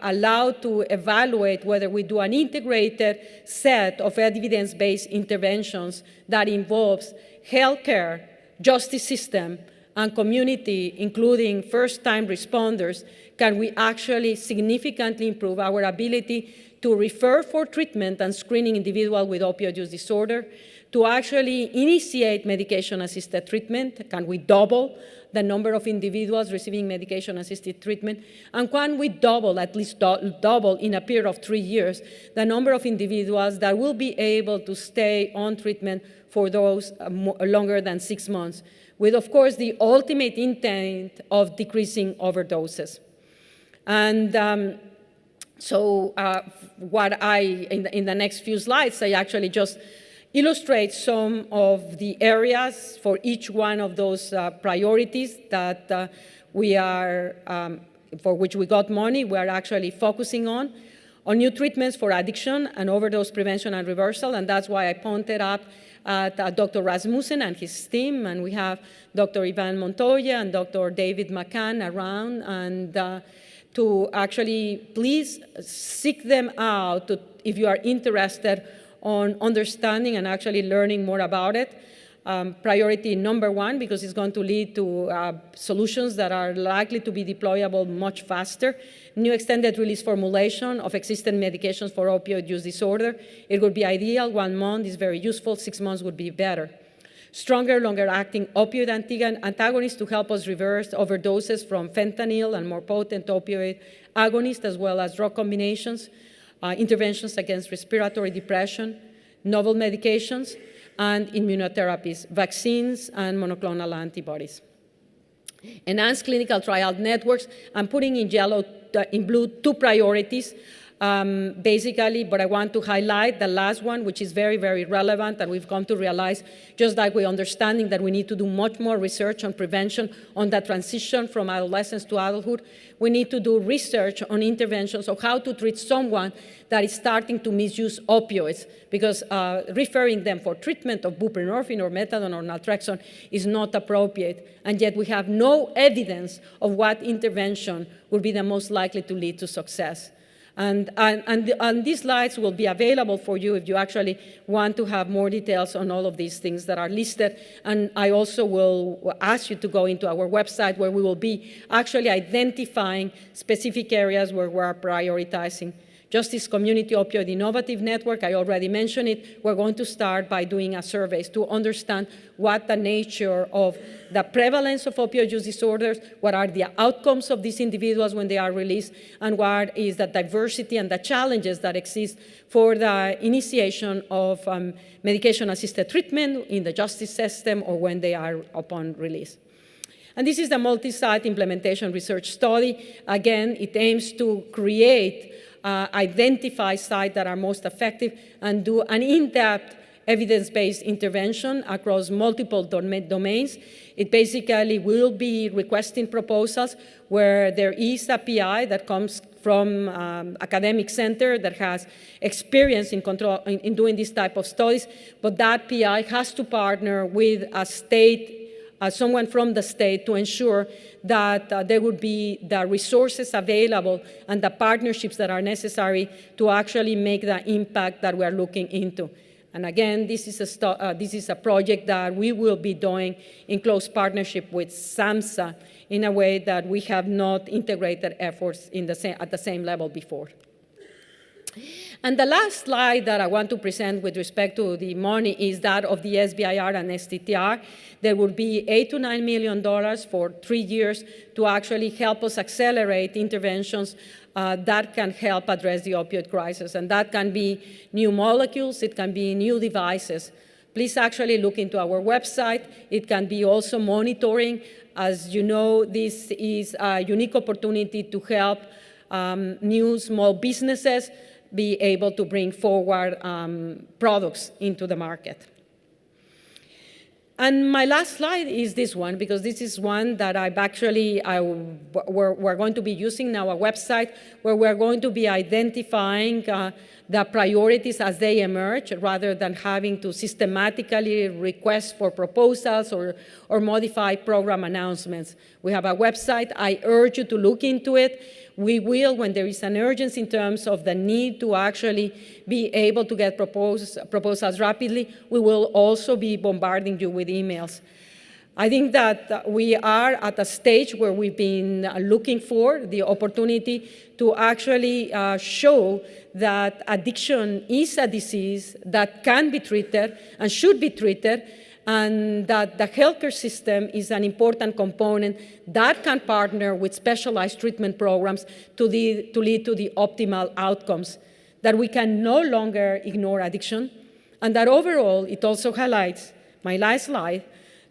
allow to evaluate whether we do an integrated set of evidence-based interventions that involves healthcare, justice system, and community, including first-time responders, can we actually significantly improve our ability to refer for treatment and screening individuals with opioid use disorder, to actually initiate medication-assisted treatment? Can we double the number of individuals receiving medication-assisted treatment? And can we double, at least double in a period of 3 years, the number of individuals that will be able to stay on treatment for those longer than 6 months, with, of course, the ultimate intent of decreasing overdoses? And so what in the next few slides, I actually just illustrate some of the areas for each one of those priorities that we are, for which we got money, we are actually focusing on new treatments for addiction and overdose prevention and reversal, and that's why I pointed up at Dr. Rasmussen and his team, and we have Dr. Ivan Montoya and Dr. David McCann around, and to actually please seek them out if you are interested on understanding and actually learning more about it. Priority number one, because it's going to lead to solutions that are likely to be deployable much faster. New extended release formulation of existing medications for opioid use disorder. It would be ideal. 1 month is very useful. 6 months would be better. Stronger, longer-acting opioid antagonists to help us reverse overdoses from fentanyl and more potent opioid agonists, as well as drug combinations, interventions against respiratory depression, novel medications, and immunotherapies, vaccines, and monoclonal antibodies. Enhanced clinical trial networks. I'm putting in blue 2 priorities, basically, but I want to highlight the last one, which is very, very relevant, and we've come to realize, just like we're understanding that we need to do much more research on prevention on the transition from adolescence to adulthood. We need to do research on interventions of how to treat someone that is starting to misuse opioids, because referring them for treatment of buprenorphine or methadone or naltrexone is not appropriate, and yet we have no evidence of what intervention would be the most likely to lead to success. And these slides will be available for you if you actually want to have more details on all of these things that are listed. And I also will ask you to go into our website, where we will be actually identifying specific areas where we're prioritizing. Justice Community Opioid Innovative Network, I already mentioned it. We're going to start by doing a survey to understand what the nature of the prevalence of opioid use disorders, what are the outcomes of these individuals when they are released, and what is the diversity and the challenges that exist for the initiation of medication-assisted treatment in the justice system or when they are upon release. And this is the multi-site implementation research study. Again, it aims to create identify sites that are most effective and do an in-depth evidence-based intervention across multiple domains. It basically will be requesting proposals where there is a PI that comes from academic center that has experience in doing this type of studies, but that PI has to partner with a state, someone from the state, to ensure that there would be the resources available and the partnerships that are necessary to actually make the impact that we are looking into. And again, this is a project that we will be doing in close partnership with SAMHSA in a way that we have not integrated efforts at the same level before. And the last slide that I want to present with respect to the money is that of the SBIR and STTR. There will be $8 to $9 million for 3 years to actually help us accelerate interventions that can help address the opioid crisis. And that can be new molecules, it can be new devices. Please actually look into our website. It can be also monitoring. As you know, this is a unique opportunity to help new small businesses be able to bring forward products into the market. And my last slide is this one, because this is one that we're going to be using in our website, where we're going to be identifying the priorities as they emerge, rather than having to systematically request for proposals or modify program announcements. We have a website. I urge you to look into it. We will, when there is an urgency in terms of the need to actually be able to get proposals rapidly, we will also be bombarding you with emails. I think that we are at a stage where we've been looking for the opportunity to actually show that addiction is a disease that can be treated and should be treated, and that the healthcare system is an important component that can partner with specialized treatment programs to lead to the optimal outcomes, that we can no longer ignore addiction, and that overall it also highlights, my last slide,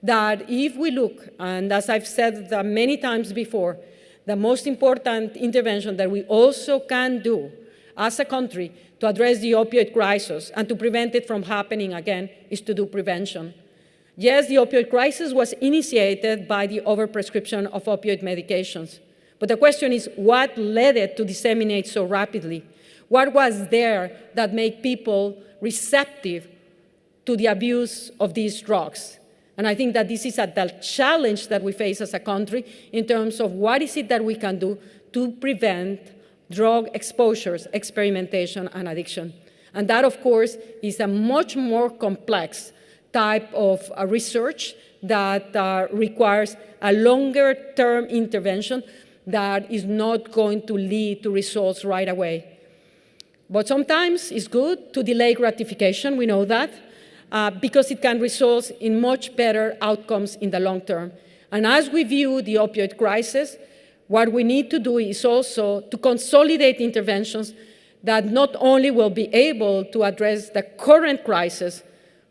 that if we look, and as I've said many times before, the most important intervention that we also can do as a country to address the opioid crisis and to prevent it from happening again is to do prevention. Yes, the opioid crisis was initiated by the overprescription of opioid medications. But the question is, what led it to disseminate so rapidly? What was there that made people receptive to the abuse of these drugs? And I think that this is the challenge that we face as a country in terms of what is it that we can do to prevent drug exposures, experimentation, and addiction. And that, of course, is a much more complex type of research that requires a longer-term intervention that is not going to lead to results right away. But sometimes it's good to delay gratification, we know that, because it can result in much better outcomes in the long term. And as we view the opioid crisis, what we need to do is also to consolidate interventions that not only will be able to address the current crisis,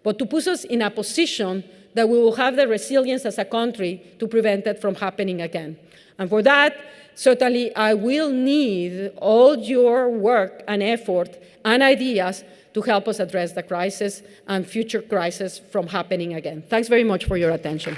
but to put us in a position that we will have the resilience as a country to prevent it from happening again. And for that, certainly I will need all your work and effort and ideas to help us address the crisis and future crises from happening again. Thanks very much for your attention.